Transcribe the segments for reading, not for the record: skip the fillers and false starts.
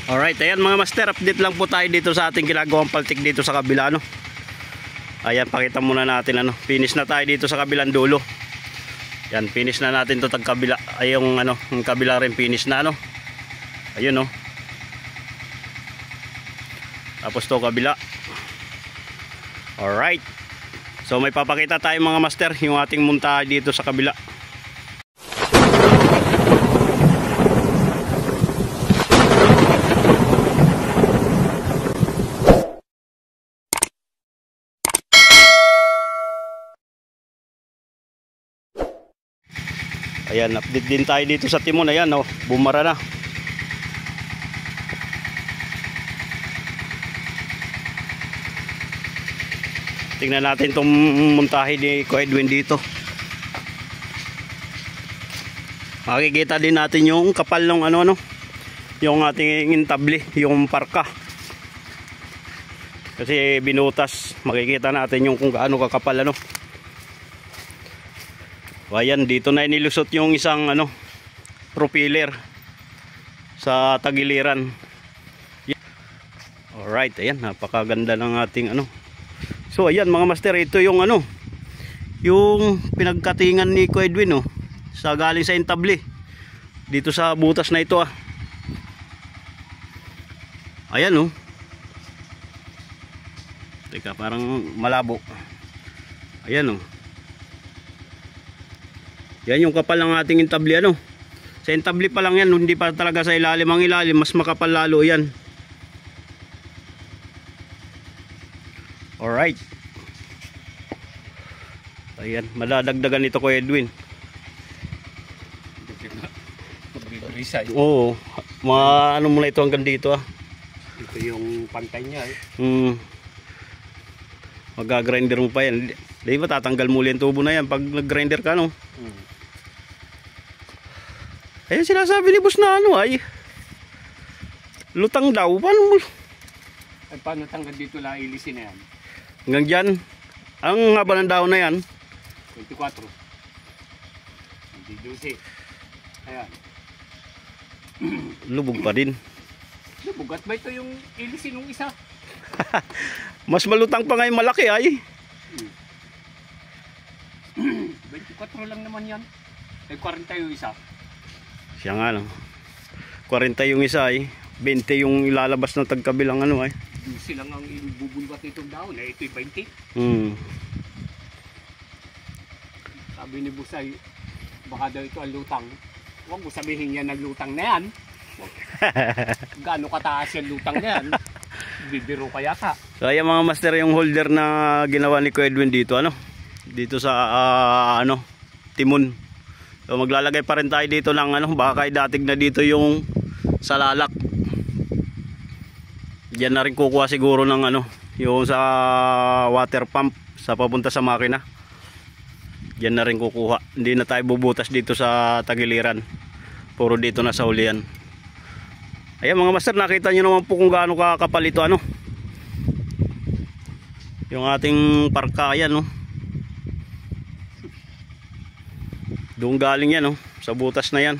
Alright, ayan mga master, update lang po tayo dito sa ating ginagawang paltik dito sa kabila, no. Ayan, pakita muna natin, finish na tayo dito sa kabilang dulo. Yan, finish na natin to tag kabila. Ay yung yung kabila rin finish na, ayun, no. Tapos to kabila. Alright, so may papakita tayo mga master, yung ating muntahan dito sa kabila. Ayan, update din tayo dito sa timon. Ayan, bumara na. Tingnan natin itong muntahe ni Kuya Edwin dito. Makikita din natin yung kapal ng yung ating intable, yung parka. Kasi binutas, makikita natin yung kung gaano kakapal, Ayan, dito na inilusot yung isang propeller sa tagiliran. Alright, ayan, napakaganda ng ating So ayan mga master, ito yung yung pinagkatingan ni Kuya Edwin, sa galing sa intable. Dito sa butas na ito, Ayan, Teka, parang malabo. Ayan, Yan yung kapal ng ating intable, Sa intable pa lang yan, hindi pa talaga sa ilalim. Ang ilalim, mas makapal lalo yan. Alright. Ayan, madadagdagan ito Kuya Edwin. Oo, muna ito hanggang dito, Ito yung pantay niya, Mag-grinder mo pa yan. Di ba tatanggal muli yung tubo na yan pag nag-grinder ka, Ayan, sinasabi ni boss na lutang daw. Paano mo? Ay, paano tanggal dito lang ilisin na yan? Hanggang dyan. Ang haba ng daon na yan 24. Hindi 12. Ayan. lubog pa din. Lubog at ba ito yung ilisin ng isa? Mas malutang pa ngayon malaki 24 lang naman yan. Ay 40 yung isa. Siya nga 40 yung isa 20 yung ilalabas ng tagkabilang 12 lang ang ibubulbat nitong daon. Ito'y 20. Sabi ni Busay, baka daw ito ang lutang. Huwag mo sabihin yan naglutang na yan. Gaano kataas yung lutang na yan? Bibiro kaya ka. So ayan mga master, yung holder na ginawa ni Kuya Edwin dito dito sa timon. So maglalagay pa rin tayo dito ng baka datig na dito yung salalak. Diyan na rin kukuha siguro ng yung sa water pump sa papunta sa makina. Diyan na rin kukuha. Hindi na tayo bubutas dito sa tagiliran. Puro dito na sa ulian. Ayan mga master, nakita nyo naman po kung gaano kakapal ito yung ating parka. Ayan doon galing yan sa butas na yan.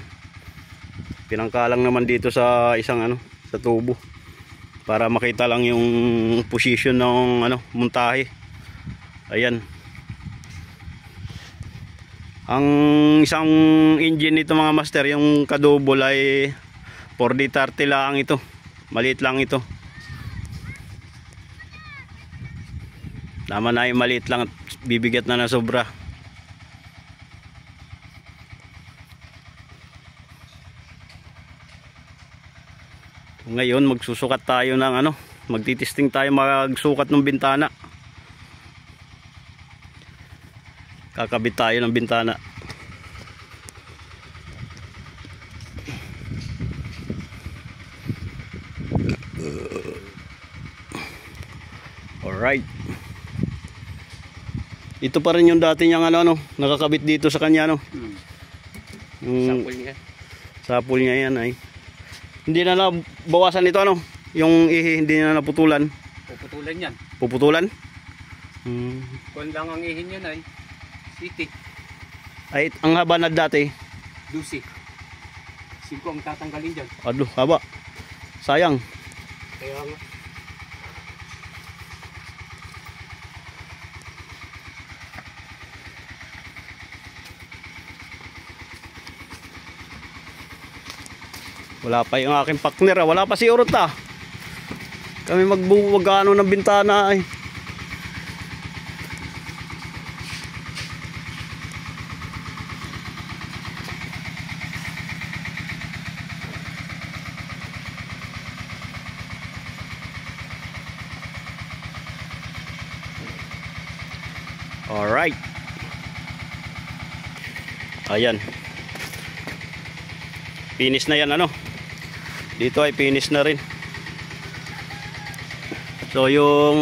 Pinangkalang naman dito sa isang sa tubo para makita lang yung position ng muntahe. Ayan. Ang isang engine nito mga master, yung kadouble ay 4D30 lang ito. Maliit lang ito. Tama na yung maliit lang at bibigat na sobra. Ngayon magsusukat tayo ng magtitesting tayo, magsukat ng bintana. Kakabit tayo ng bintana. Alright. Ito pa rin yung dati niyang nakakabit dito sa kanya Sapul niya. Sapul niya yan Hindi na nabawasan ito yung hindi na naputulan. Puputulan yan. Puputulan? Kung lang ang ihin yan City. Ay, ang haba na dati 12. 5 ang tatanggalin dyan. Ado, haba. Sayang. Kaya nga. Wala pa yung aking partner. Wala pa si Urot Kami magbuwag ng bintana ay. Alright. Ayan. Finish na yan ano. Dito ay finish na rin. So yung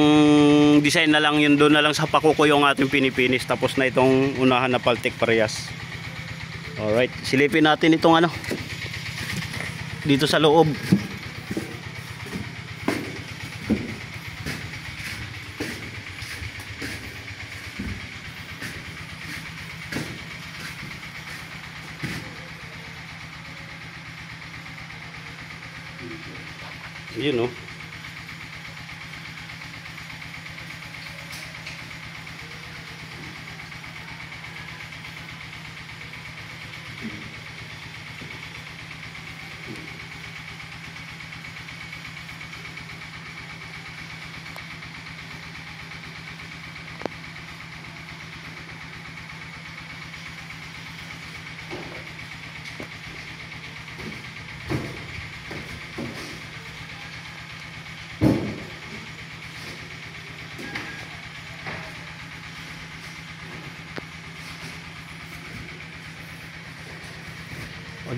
design na lang yun, doon na lang sa pakuko yung ating pinipinis. Tapos na itong unahan na paltik parehas. Alright, silipin natin itong ano dito sa loob. Yun oh.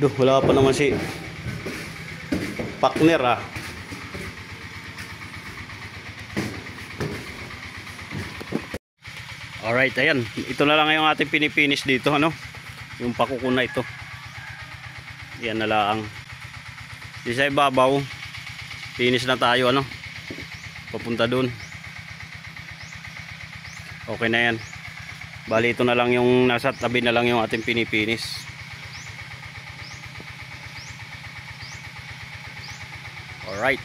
Aduh, wala pa naman si partner Alright, ayan. Ito na lang yung ating pinipinish dito, ano? Yung pakuko na ito. Yan na lang. Di sa ibabaw, finish na tayo, ano? Papunta dun. Okay na yan. Bali, ito na lang yung nasa tabi na lang yung ating pinipinis. Alright.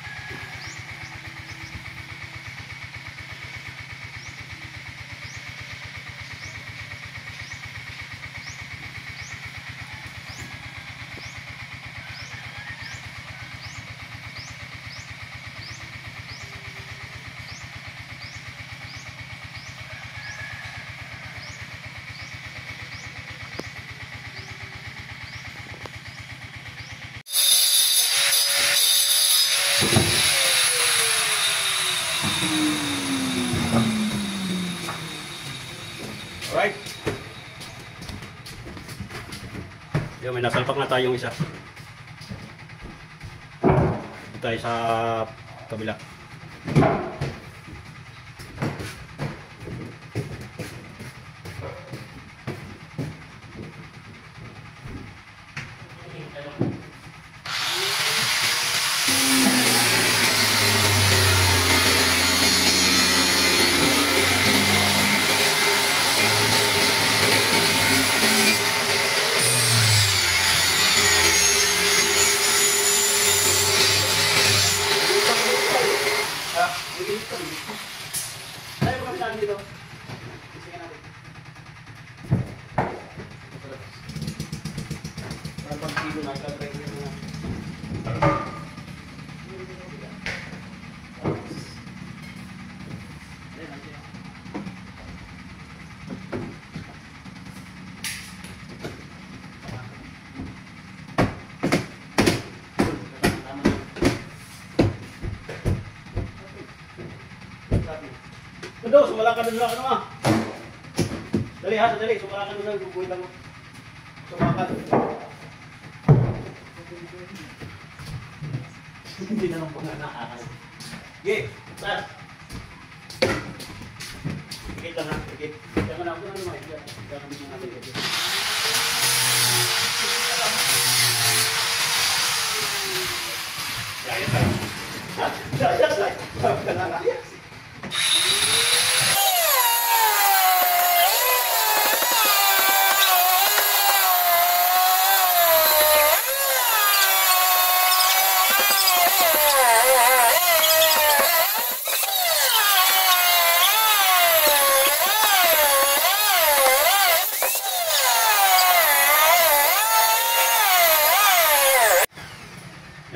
Alright. Yung may nasalpak na tayong isa. Dito tayo sa kabila. Ito, sumala ka doon ano Dali ha, dali, sumala ka doon, bubuhay lang mo. Sumakan. Hindi na lang po nga nakakal. Sige, tas. Pikit lang ha, pikit. Kaya man ako na naman, kaya kami na natin. Kaya tayo. Kaya tayo. Kaya tayo.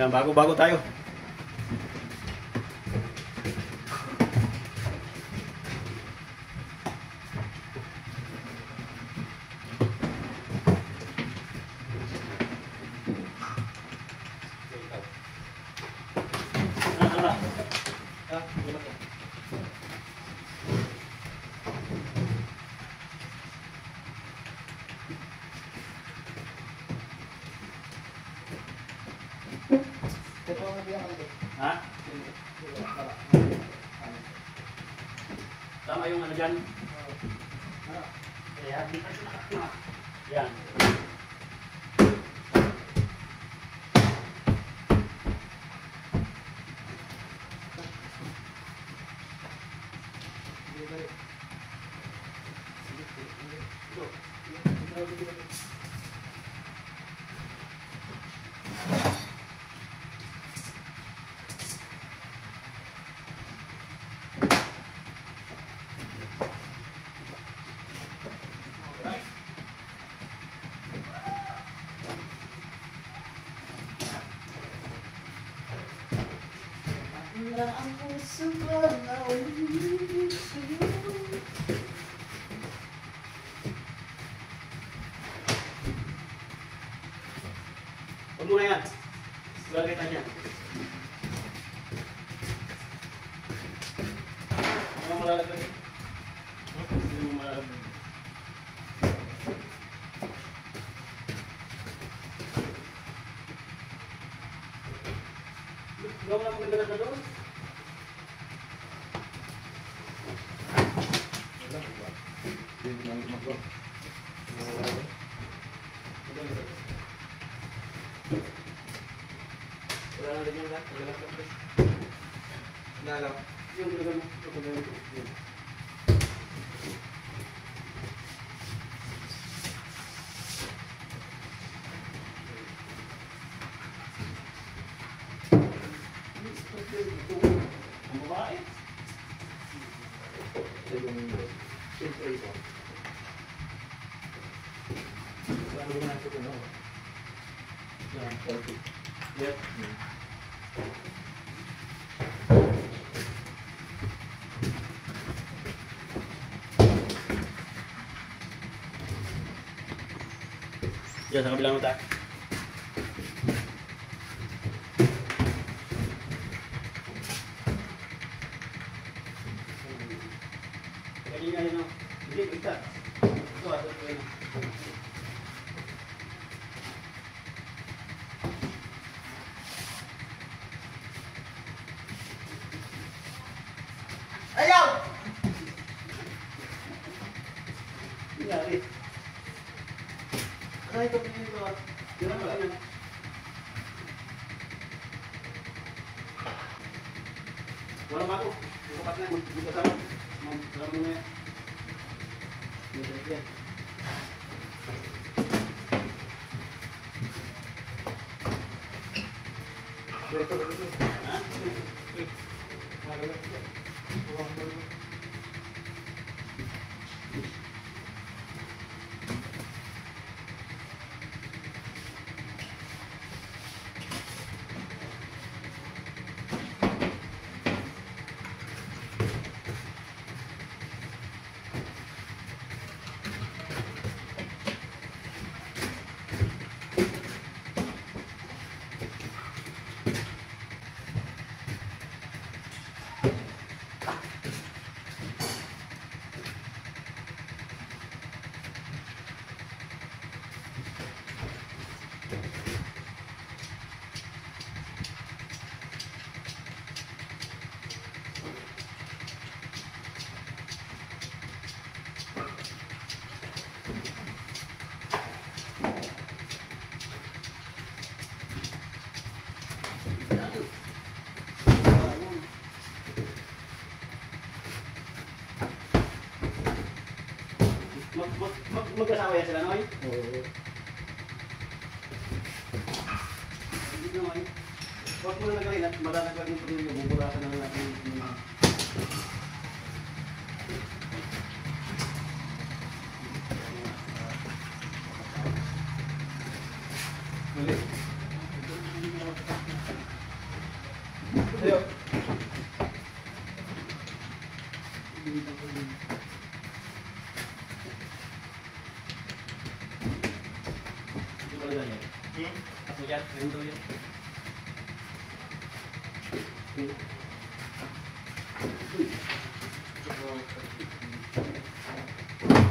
Yan, bago-bago tayo. Ha? Tama yung ano dyan? Ayan. Yan. Ang puso ko na umiibig sa'yo. Huwag mo na yan. Lagay tayo yan. Ano mo malalagay? Hindi mo malalagay. Gawa na maganda na doon. Wala na rin yung lahat. Nalaw. Yung gulagay mo. Ang babae. Siyempre ito. Sabi ko na ito no? Yan, 40. Yes. Yan, sa kabilang mata. Kanina yun o. Hindi, ito. Ito, ito yun. Ayaw! Nangyari. Ano ito pinito? Yun ang wala yan. Wala ba ako? Bukas na. Bukas na. Wala mo na yan. Yan. Ito, ito. Ha? Magkasawa yan sila, Noy? Oo. Hindi, Noy. Huwag mo na nagaling at malalagay yung pagkain mo. Buburasan na natin yung mali. Ayo. Ako dyan, ganito yan.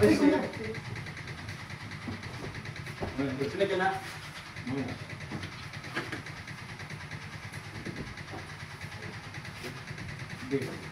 Ay, sige. Sige dyan na. Yeah.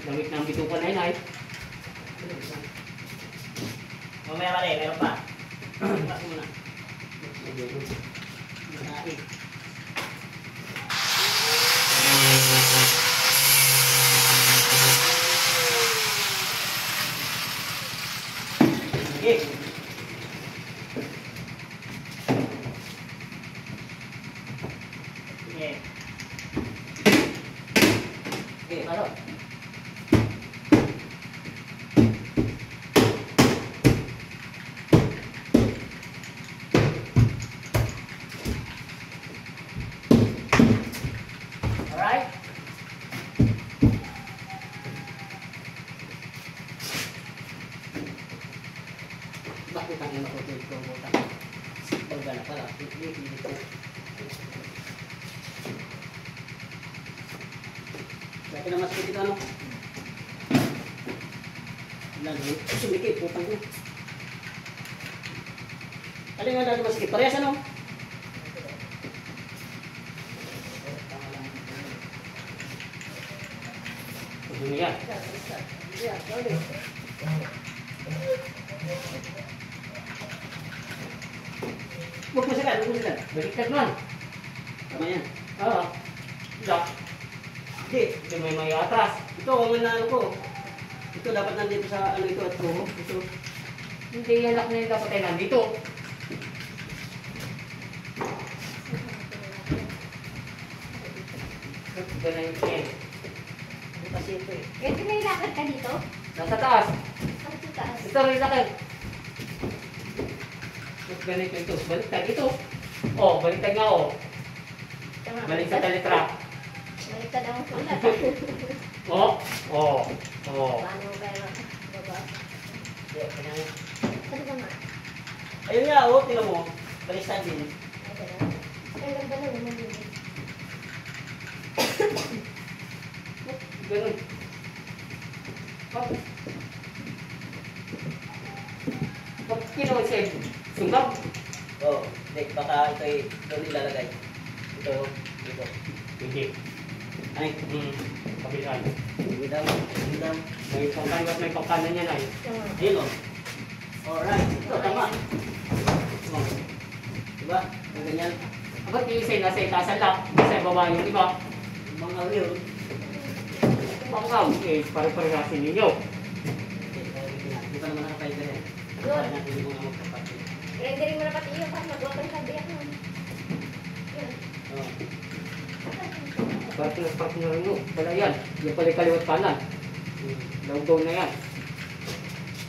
Gamit ng bitukan na yun. Mamaya pare, meron pa. Bukas muna. Sige. Sige. Sige, paro. Alright? Bakit ang ina ko ito ito buta? Bagana pala. Dito. Dati na mas dito ano? Lagi. Sumikip putang ko. Alin nga dati masikip? Parehas ano? Ano yan? Huwag mo sikat, huwag mo sikat. Baliktad man. Tama yan. Oo. Lock. Hindi, ito may atras. Ito, may na ano ko. Ito dapat nandito sa ano ito at tuho. Ito. Hindi yan lock na yun dapat ay nandito. Ganun yan. Kasi ito eh. Ito may lakad ka dito? Nasa taas. Ako sa taas. Ito rin lakad. Ganito ito. Baliktad ito. Oh, baliktad nga oh. Tama. Baliktad ang letra. Baliktad ang sulat. Oh, oh, oh. Paano kaya baba? Ano ba nga? Ayun nga, oh, tingnan mo. Baliktad din. Ay, gano'n. Ay, ganda na naman yun. Ganun. Pag kinuha siya, sungkap. Oh, hindi, baka ito ay doon ilalagay. Ito, ito. Hindi. Ay, Kabilaan. daw, daw. May pangkalan at may pangkalan niya na eh. Tama. Ayun, oh. Alright, ito, tama. Oh. Diba? Ang ganyan. Ba't yung isa nasa itasan lang, nasa baba yung iba? Mga wheel. Pangkaw, eh, pare-parehasin ninyo. Hindi pa naman nakapay ka rin. Yun. Kaya natin hindi mo na magkapatid. Rendering mo na pati yung pag mag-open sa biyak mo. Yun. Oh. Bakit nag-partner nyo? Wala yan. Yung pala kaliwat kanan. Lawgaw na yan.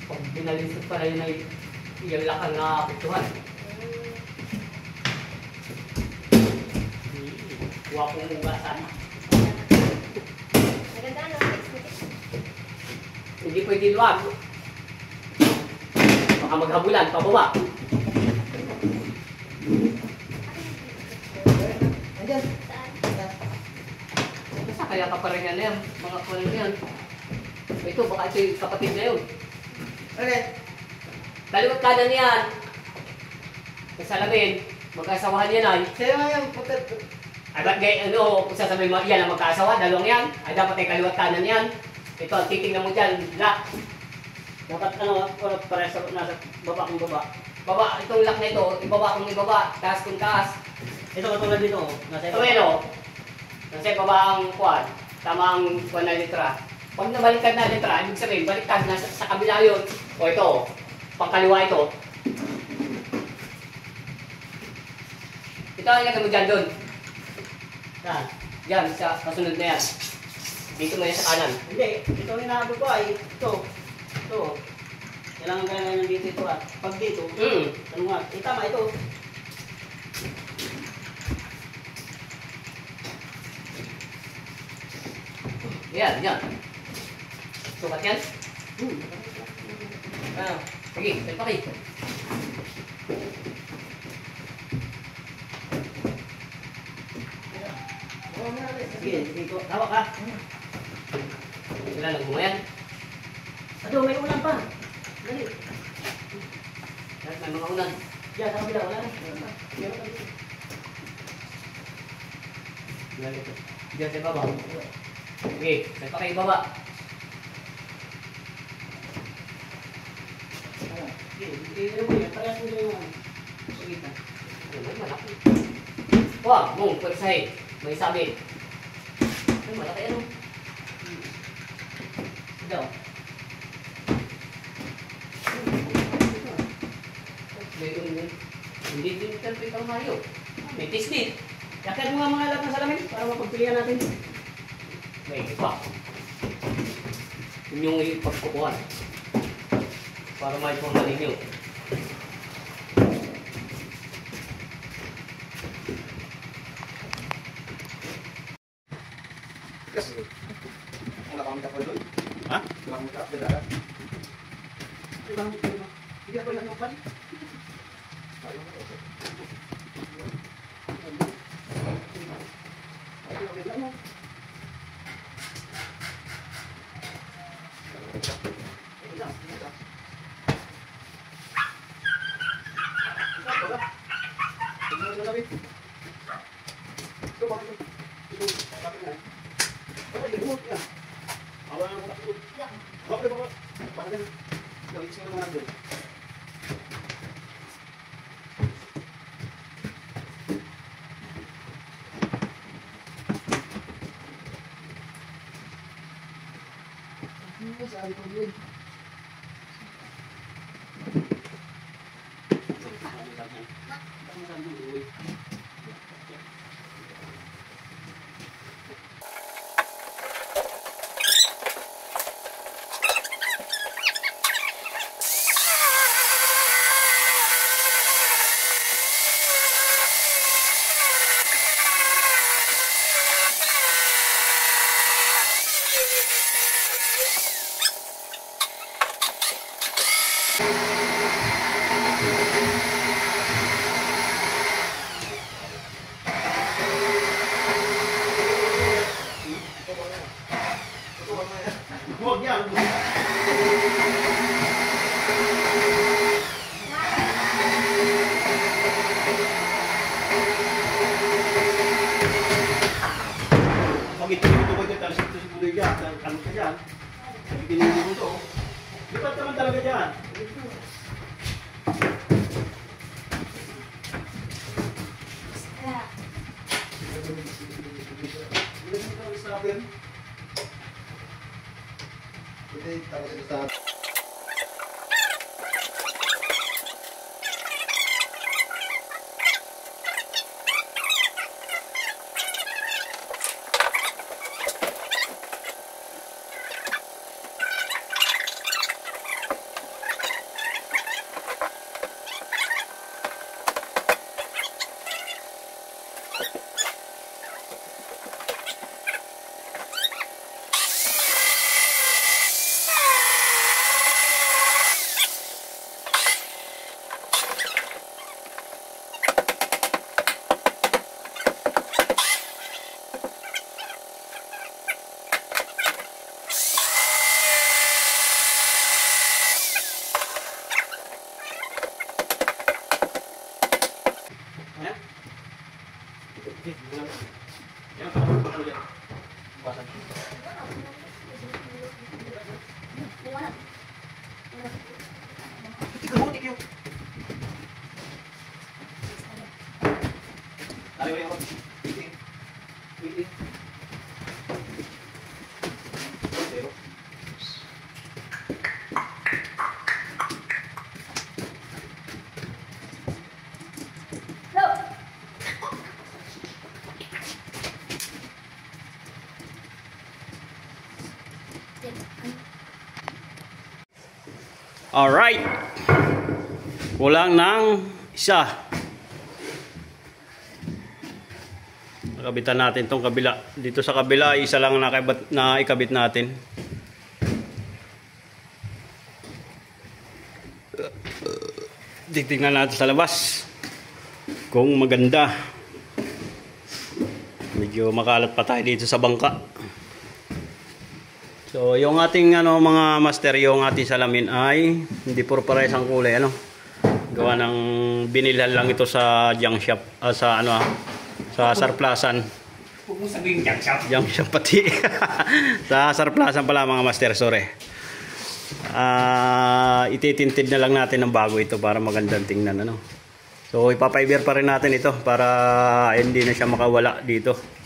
Pag pinalisot pala yun ay yung lakang na apektuhan. Wapong ugasan. Maganda ano? Hindi pwede luwag. Baka maghabulan, pababa. Ayan. Saan? Basta kaya kaparingan na yan. Mga kulang yan. Ito, baka ito yung kapatid na yun. Okay. Kaliwat kanan yan. Kasalamin. Magkasawahan yan ay. Sa'yo nga yung putat. Ay ba't gay, ano, kung sasabihin mo yan ang magkaasawa, dalawang yan. Ay dapat ay kaliwat kanan yan. Ito, titingnan mo dyan, lock. Dapat ano, para sa nasa baba kong baba. Baba, itong lock na ito, ibaba kung ibaba, taas kung taas. Ito katulad dito, oh. Nasa Ito yun o. Kasi baba ang kuwan, tamang kuwan na litra. Pag nabaliktad na litra, ibig sabihin, baliktad na sa kabila yun. O ito, pangkaliwa ito. Ito ang ilagay mo dyan doon. Saan? Diyan, sa kasunod na yan. Dito mo yan sa kanan. Hindi, ito ang inaabot ko ay ito. Ito. Kailangan galangan dito ito ah. Pag dito, ano nga, tama ito. Yan, yan. Sukat yan? Ah, sige, talpaki. Sige, dito. Hawak ka. Sila nagbunga yan. Ado, may ulan pa. Dali. Lahat may mga ulan. Diyan, sa kabila, wala na. Yan ito. Diyan sa baba. Sige, talpaki baba. Sige, dito mo yan. Parehas mo yung ano. Sige, Ay, malaki. Wah, mong pagsahe. May sabi. Ay, malaki ano. daw. Hindi din template ang hayo. May tisnit. Yakit mo nga mga lahat ng salamin para mapagpilihan natin. May iba. Yun yung ipagkukuhan. Para may panghalin nyo. Wala kami kapal doon. Ha? Wala kami kapal doon. Hindi ako lang kapal. Huwag yan. Pag ito ko dyan, talas ito siguro dyan, ano ka dyan? Pinili mo to. Lipat naman talaga dyan. Hindi, tapos ito sa Alright. Kulang ng isa. Nakabitan natin tong kabila. Dito sa kabila, isa lang na ikabit natin. Titingnan natin sa labas kung maganda. Medyo makalat pa tayo dito sa bangka. So yung ating mga master, yung ating salamin ay hindi puro parehas ang kulay, gawa ng binilhan lang ito sa junk shop, sa surplasan. Huwag mo sabihin junk shop. Junk shop pati. Sa surplasan pala mga master, sorry. Ititintid na lang natin ng bago ito para magandang tingnan, So ipapiber pa rin natin ito para hindi na siya makawala dito.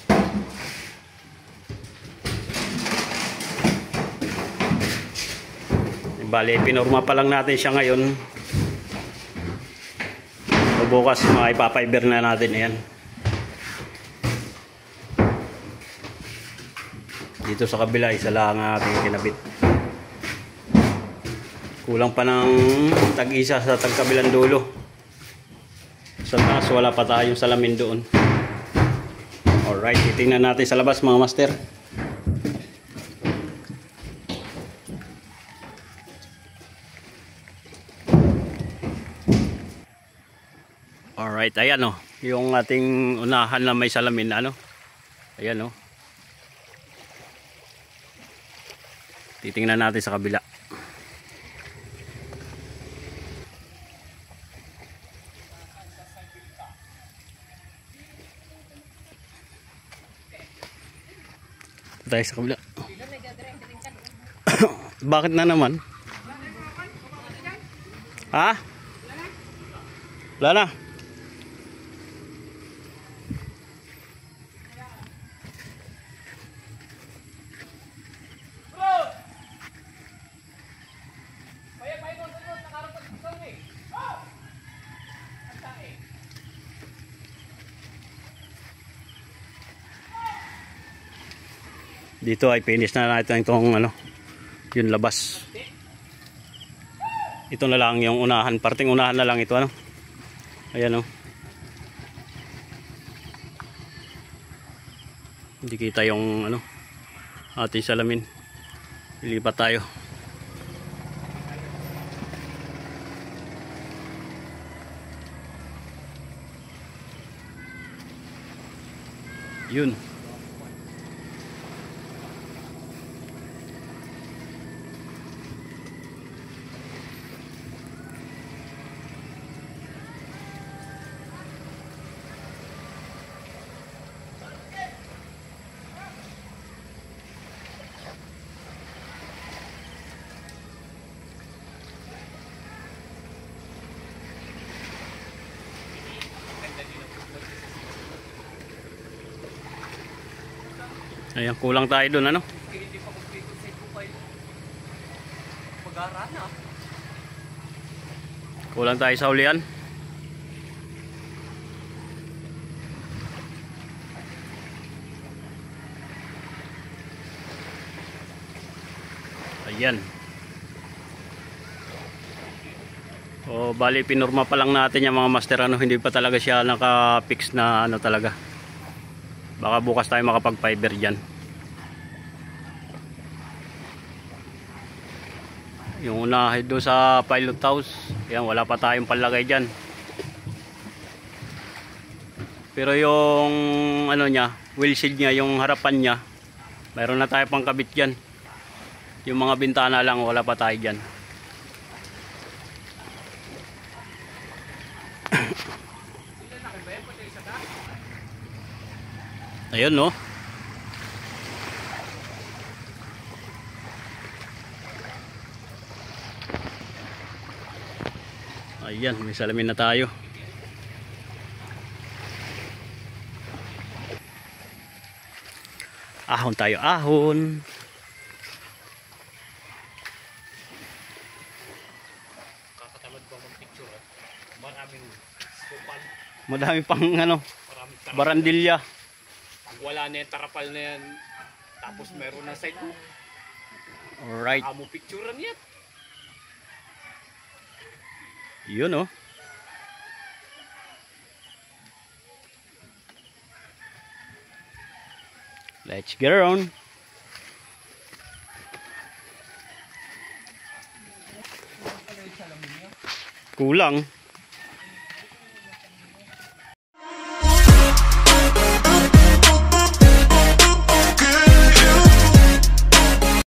Bale, pinorma pa lang natin siya ngayon. So bukas ipapiber na natin yan. Dito sa kabila, isa lang ating kinabit. Kulang pa ng tag-isa sa tagkabilang dulo. Sa taas, wala pa tayong salamin doon. Alright, titingnan natin sa labas mga master. Alright, ayan yung ating unahan na may salamin na ayan titingnan natin sa kabila. Tayo sa kabila. Bakit na naman? Ha? Wala na. Dito ay finish na natin itong yung labas. Ito na lang yung unahan, parting unahan na lang ito Ayan Hindi kita yung ating salamin. Ilipat tayo. Yun. Ayan, kulang tayo dun Hindi pa kompleto sa ito pa mag-arana. Kulang tayo sa ulian. Ayan. O bali pinorma pa lang natin yung mga master hindi pa talaga siya naka-fix na talaga. Baka bukas tayo makapag-fiber dyan. Yung unahin doon sa pilot house, yan, wala pa tayong palagay dyan. Pero yung niya, wheel shield niya, yung harapan niya, mayroon na tayo pang kabit dyan. Yung mga bintana lang, wala pa tayo dyan. Ayun Ayan, may salamin na tayo. Ahon tayo, ahon. Kakatamad ba mag-picture? Maraming supal. Madami pang Maraming tarapal. barandilya. Wala na yung tarapal na yan. Tapos meron na side mo. Alright. Amo picturean yan. Yun oh. Let's get around. Kulang.